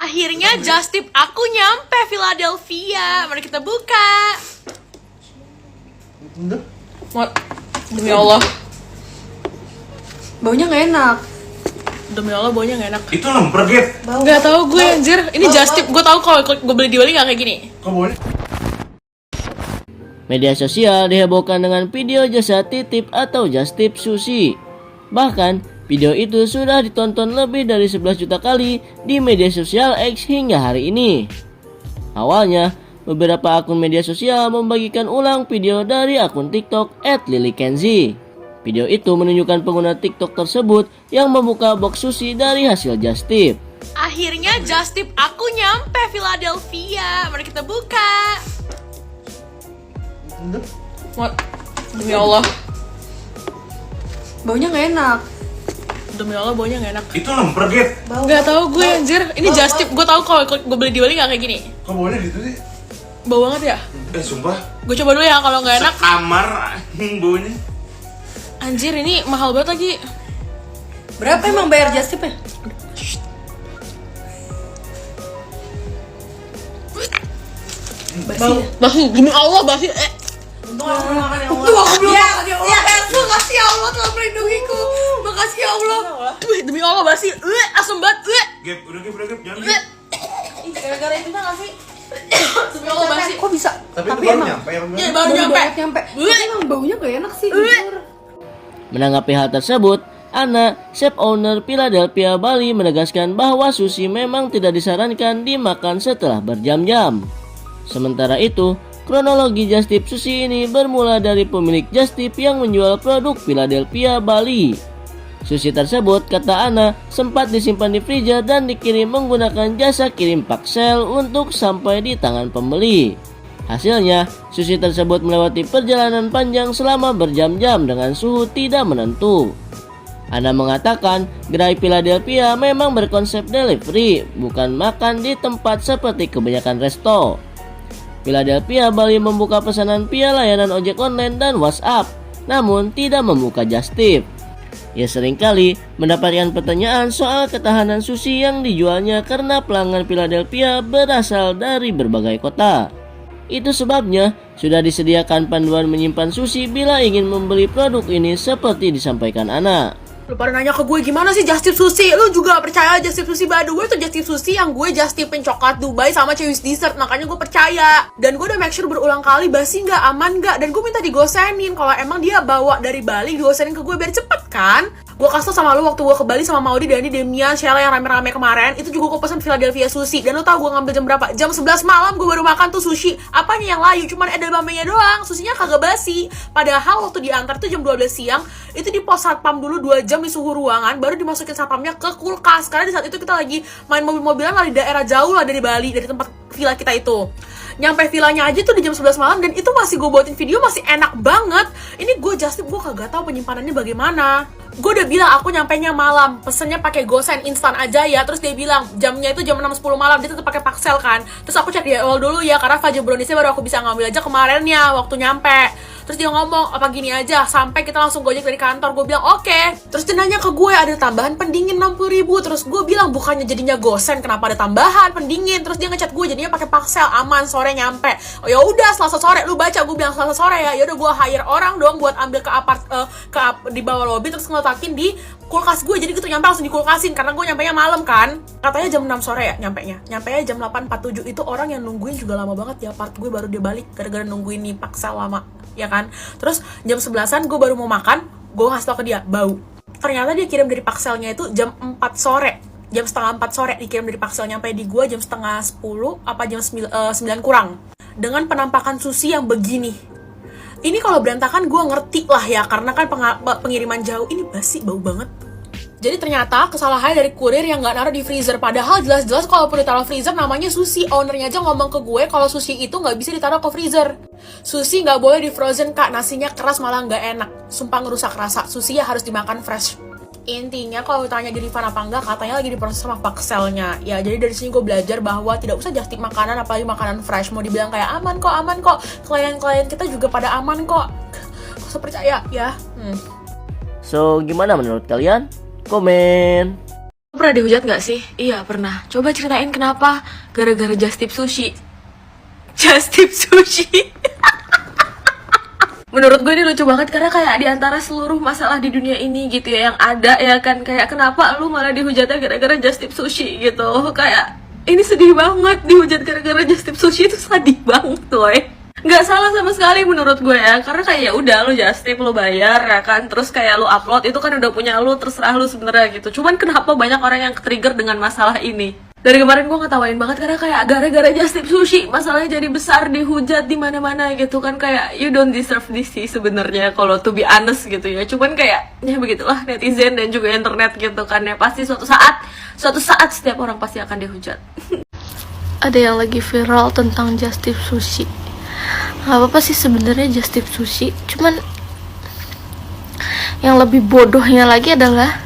Akhirnya just tip aku nyampe Philadelphia. Mari kita buka. Demi Allah. Baunya gak enak. Demi Allah baunya gak enak. Itu lemper, Git. Gak tau gue anjir. Ini just tip. Gue tau kalau gue beli di Bali gak kayak gini. Kok boleh? Media sosial dihebohkan dengan video jasa titip atau just tip sushi. Bahkan, video itu sudah ditonton lebih dari 11 juta kali di media sosial X hingga hari ini. Awalnya, beberapa akun media sosial membagikan ulang video dari akun TikTok @lilykenzi. Video itu menunjukkan pengguna TikTok tersebut yang membuka box sushi dari hasil just tip. Akhirnya just tip aku nyampe Philadelphia. Mari kita buka. Demi Allah. Baunya gak enak. Demi Allah baunya gak enak. Itu lemper, Git. Gak tau gue anjir. Ini just tip. Gue tau kalau gue beli di Bali gak kayak gini. Kok boleh gitu sih? Bau banget ya. Sumpah. Gue coba dulu ya kalau gak enak. Kamar baunya. Anjir ini mahal banget lagi. Berapa emang bayar just tip ya? Basi, demi Allah basi. Untung aku belum makan ya Allah. Untung aku belum makan ya Allah. Ya makasih ya Allah telah melindungiku. Makasih ya Allah. Demi Allah basi. Asem banget. Gap, udah Gap, jangan. Ih, gara-gara itu gak sih? Demi Allah basi. Kok bisa? Tapi itu baru nyampe ya, Ya baru nyampe. Tapi emang baunya gak enak sih. Jujur. Menanggapi hal tersebut, Ana, chef owner Philadelphia Bali menegaskan bahwa sushi memang tidak disarankan dimakan setelah berjam-jam. Sementara itu, kronologi just tip sushi ini bermula dari pemilik just tip yang menjual produk Philadelphia Bali. Sushi tersebut, kata Ana, sempat disimpan di freezer dan dikirim menggunakan jasa kirim paksel untuk sampai di tangan pembeli. Hasilnya, sushi tersebut melewati perjalanan panjang selama berjam-jam dengan suhu tidak menentu. Ana mengatakan, gerai Philadelphia memang berkonsep delivery, bukan makan di tempat seperti kebanyakan resto. Philadelphia Bali membuka pesanan via layanan ojek online dan WhatsApp, namun tidak membuka just tip. Ia seringkali mendapatkan pertanyaan soal ketahanan sushi yang dijualnya karena pelanggan Philadelphia berasal dari berbagai kota. Itu sebabnya sudah disediakan panduan menyimpan sushi bila ingin membeli produk ini seperti disampaikan Ana. Lu pada nanya ke gue gimana sih just tip sushi? Lu juga percaya just tip sushi? By the way, itu just tip sushi yang gue just tipin coklat Dubai sama Chewy's dessert. Makanya gue percaya. Dan gue udah make sure berulang kali basi nggak, aman nggak. Dan gue minta digosenin. Kalau emang dia bawa dari Bali, digosenin ke gue biar cepet kan. Gue kasih tau sama lu waktu gue ke Bali sama Maudi, Dani, Demian, Sheila yang rame-rame kemarin. Itu juga gue pesen Philadelphia sushi. Dan lu tau gue ngambil jam berapa? Jam 11 malam gue baru makan tuh sushi. Apanya yang layu? Cuman edamamenya doang. Sushinya kagak basi. Padahal waktu diantar tuh jam 12 siang. Itu di pos satpam dulu 2 jam di suhu ruangan, baru dimasukin satpamnya ke kulkas. Karena di saat itu kita lagi main mobil-mobilan lah di daerah jauh lah dari Bali, dari tempat villa kita itu. Nyampe villanya aja tuh di jam 11 malam dan itu masih gue buatin video, masih enak banget. Ini gue just tip, gue kagak tahu penyimpanannya bagaimana. Gue udah bilang aku nyampenya malam, pesennya pakai gosen instan aja ya. Terus dia bilang jamnya itu jam 6.10 malam, dia tetap pakai paksel kan. Terus aku cek di awal dulu ya, karena Fajar Browniesnya baru aku bisa ngambil aja kemarinnya waktu nyampe. Terus dia ngomong, apa gini aja, sampai kita langsung gojek dari kantor. Gue bilang, oke. Terus dia nanya ke gue, ada tambahan pendingin 60.000. Terus gue bilang, bukannya jadinya gosen, kenapa ada tambahan pendingin? Terus dia ngechat gue, jadinya pakai paksel, aman, sore nyampe. Oh ya udah, Selasa sore, lu baca. Gue bilang Selasa sore ya. Yaudah gue hire orang dong buat ambil ke di bawah lobby, terus ngeletakin di kulkas gue. Jadi gitu nyampe langsung dikulkasin, karena gue nyampenya malam kan. Katanya jam 6 sore ya nyampenya. Nyampenya jam 8.47. Itu orang yang nungguin juga lama banget di apart gue, baru dia balik gara-gara nungguin nih paksel lama. Ya kan, terus jam 11-an gue baru mau makan, gue ngasih tau ke dia, bau. Ternyata dia kirim dari pakselnya itu jam 4 sore, jam setengah 4 sore dikirim dari paksel, nyampe di gue jam setengah 10, apa jam 9 kurang. Dengan penampakan sushi yang begini. Ini kalau berantakan gue ngerti lah ya, karena kan pengiriman jauh, ini basi, bau banget. Jadi ternyata kesalahannya dari kurir yang nggak naruh di freezer. Padahal jelas-jelas kalau perlu ditaruh freezer namanya sushi. Ownernya aja ngomong ke gue kalau sushi itu nggak bisa ditaruh ke freezer. Sushi nggak boleh di frozen kak, nasinya keras malah nggak enak. Sumpah ngerusak rasa. Sushi ya harus dimakan fresh. Intinya kalau ditanya di refund apa enggak, katanya lagi diproses sama pakselnya. Ya jadi dari sini gue belajar bahwa tidak usah just tip makanan, apalagi makanan fresh. Mau dibilang kayak aman kok. Klien-klien kita juga pada aman kok. Gak usah percaya ya. So, gimana menurut kalian? Komen. Pernah dihujat gak sih? Iya pernah. Coba ceritain kenapa? Gara-gara Just Tip Sushi. Just Tip Sushi. Menurut gue ini lucu banget karena kayak di antara seluruh masalah di dunia ini gitu ya yang ada ya kan, kayak kenapa lu malah dihujatnya gara-gara Just Tip Sushi gitu. Kayak ini sedih banget, dihujat gara-gara Just Tip Sushi itu sedih banget woy. Nggak salah sama sekali menurut gue ya, karena kayak ya udah lu just tip, lu bayar ya kan, terus kayak lu upload itu kan udah punya lu, terserah lu sebenarnya gitu. Cuman kenapa banyak orang yang ketrigger dengan masalah ini? Dari kemarin gue ngetawain banget karena kayak gara-gara just tip sushi masalahnya jadi besar, dihujat di mana-mana gitu kan, kayak you don't deserve this sih sebenarnya kalau to be honest gitu ya. Cuman kayak ya begitulah netizen dan juga internet gitu kan ya, pasti suatu saat setiap orang pasti akan dihujat. Ada yang lagi viral tentang Just Tip Sushi. Gak apa-apa sih sebenarnya Just Tip Sushi, cuman yang lebih bodohnya lagi adalah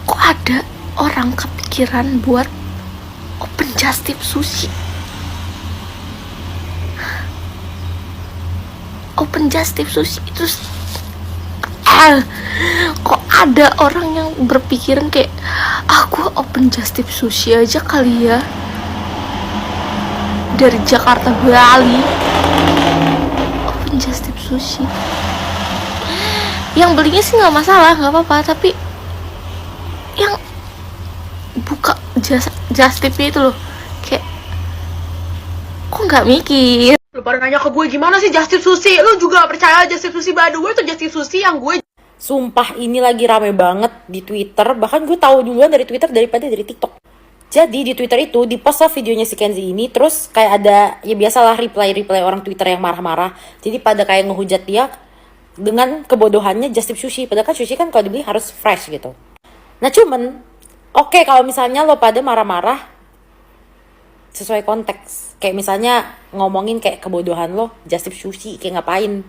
kok ada orang kepikiran buat open Just Tip Sushi. Open Just Tip Sushi itu kok ada orang yang berpikiran kayak aku open Just Tip Sushi aja kali ya, dari Jakarta Bali open Just Tip Sushi. Yang belinya sih nggak masalah, nggak apa-apa, tapi yang buka Just Tipnya itu loh kayak kok nggak mikir. Lu pada nanya ke gue gimana sih Just Tip Sushi? Lu juga percaya Just Tip Sushi? By the way, itu Just Tip Sushi yang gue Sumpah ini lagi rame banget di Twitter. Bahkan gue tahu duluan dari Twitter daripada dari TikTok. Jadi di Twitter itu di post lah videonya si Kenzi ini. Terus kayak ada ya biasalah reply orang Twitter yang marah-marah. Jadi pada kayak ngehujat dia dengan kebodohannya Just Tip Sushi. Padahal kan sushi kan kalau dibeli harus fresh gitu. Nah cuman oke, kalau misalnya lo pada marah-marah sesuai konteks. Kayak misalnya ngomongin kayak kebodohan lo Just Tip Sushi kayak ngapain.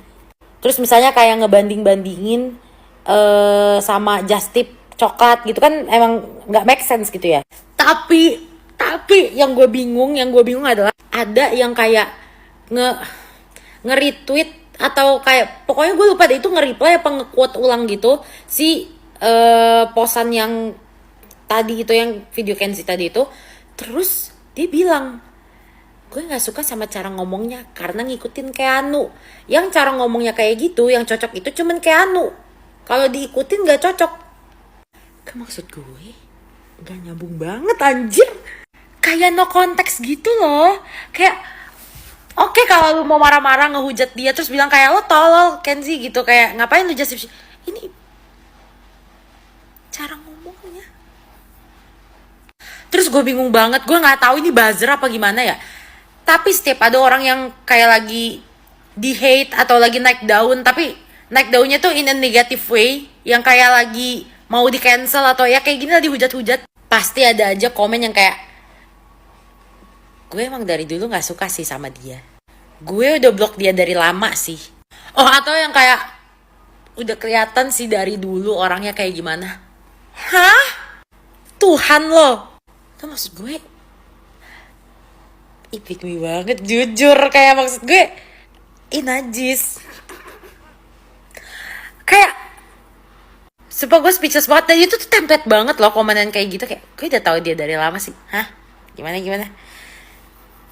Terus misalnya kayak ngebanding-bandingin sama Just Tip coklat gitu kan emang nggak make sense gitu ya. Tapi yang gue bingung adalah ada yang kayak nge-retweet atau kayak pokoknya gue lupa deh itu nge-reply apa nge-quote ulang gitu si posan yang tadi itu, yang video Kenzi tadi itu. Terus dia bilang gue nggak suka sama cara ngomongnya karena ngikutin Keanu. Yang cara ngomongnya kayak gitu yang cocok itu cuman Keanu, kalau diikutin nggak cocok. Maksud gue nggak nyambung banget anjir, kayak no konteks gitu loh. Kayak oke, kalau lu mau marah-marah ngehujat dia terus bilang kayak lo tolol Kenzi gitu, kayak ngapain lu just ini cara ngomongnya. Terus gue bingung banget, gue nggak tahu ini buzzer apa gimana ya. Tapi setiap ada orang yang kayak lagi di hate atau lagi naik daun, tapi naik daunnya tuh in a negative way, yang kayak lagi mau di cancel atau ya kayak gini lah dihujat-hujat, pasti ada aja komen yang kayak gue emang dari dulu nggak suka sih sama dia, gue udah blok dia dari lama sih. Oh atau yang kayak udah kelihatan sih dari dulu orangnya kayak gimana. Hah? Tuhan lo. Itu maksud gue pick me banget jujur, kayak maksud gue najis. Kayak sumpah gue speechless banget. Dan itu tuh template banget loh komenan kayak gitu. Kayak gue udah tahu dia dari lama sih. Hah? Gimana?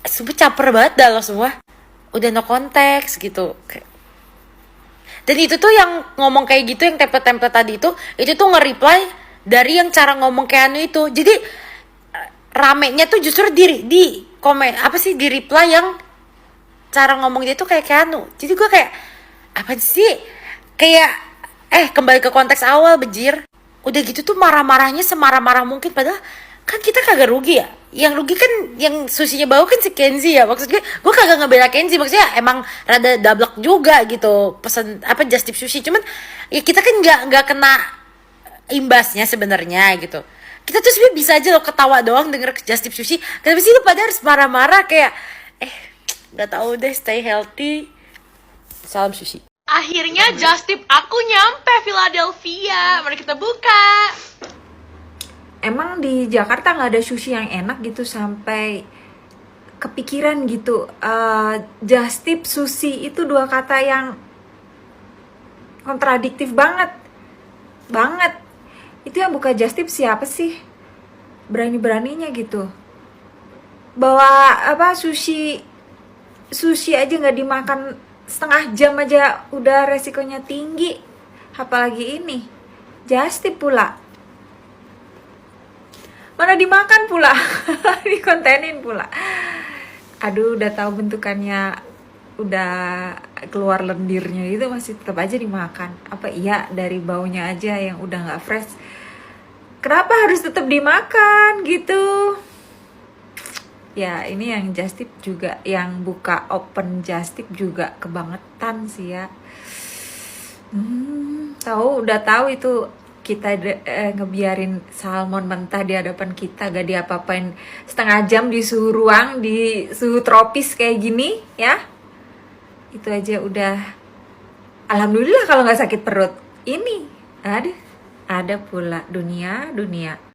Sumpah caper banget dah lo semua. Udah no konteks gitu. Dan itu tuh yang ngomong kayak gitu, yang template tadi itu tuh nge-reply dari yang cara ngomong Keanu itu. Jadi ramenya tuh justru di komen apa sih, di reply yang cara ngomong dia tuh kayak Keanu. Jadi gue kayak apa sih, kayak kembali ke konteks awal bejir. Udah gitu tuh marah-marahnya semarah-marah mungkin, padahal kan kita kagak rugi ya. Yang rugi kan yang susinya bau kan si Kenzi ya. Maksud gue kagak ngebela Kenzi, maksudnya emang rada dablek juga gitu pesan apa Just Tip Sushi. Cuman ya kita kan nggak kena imbasnya sebenarnya gitu. Kita tuh sebenarnya bisa aja lo ketawa doang denger Just Tip Sushi. Kenapa sih lu pada harus marah-marah kayak nggak tahu deh, stay healthy. Salam sushi. akhirnya Just Tip aku nyampe Philadelphia. Mari kita buka. Emang di Jakarta nggak ada sushi yang enak gitu sampai kepikiran gitu. Just Tip sushi itu dua kata yang kontradiktif banget. Itu yang buka Just Tip siapa sih? berani-beraninya gitu. Bawa apa sushi aja nggak dimakan setengah jam aja udah resikonya tinggi, apalagi ini just tip pula, mana dimakan pula. Dikontenin pula. Aduh, udah tahu bentukannya udah keluar lendirnya itu masih tetap aja dimakan. Apa iya dari baunya aja yang udah nggak fresh, kenapa harus tetap dimakan gitu? Ya ini yang just tip juga, yang buka open just tip juga kebangetan sih ya. Udah tahu itu kita ngebiarin salmon mentah di hadapan kita, gak diapa-apain setengah jam di suhu ruang, di suhu tropis kayak gini ya. Itu aja udah alhamdulillah kalau nggak sakit perut. Ini ada pula dunia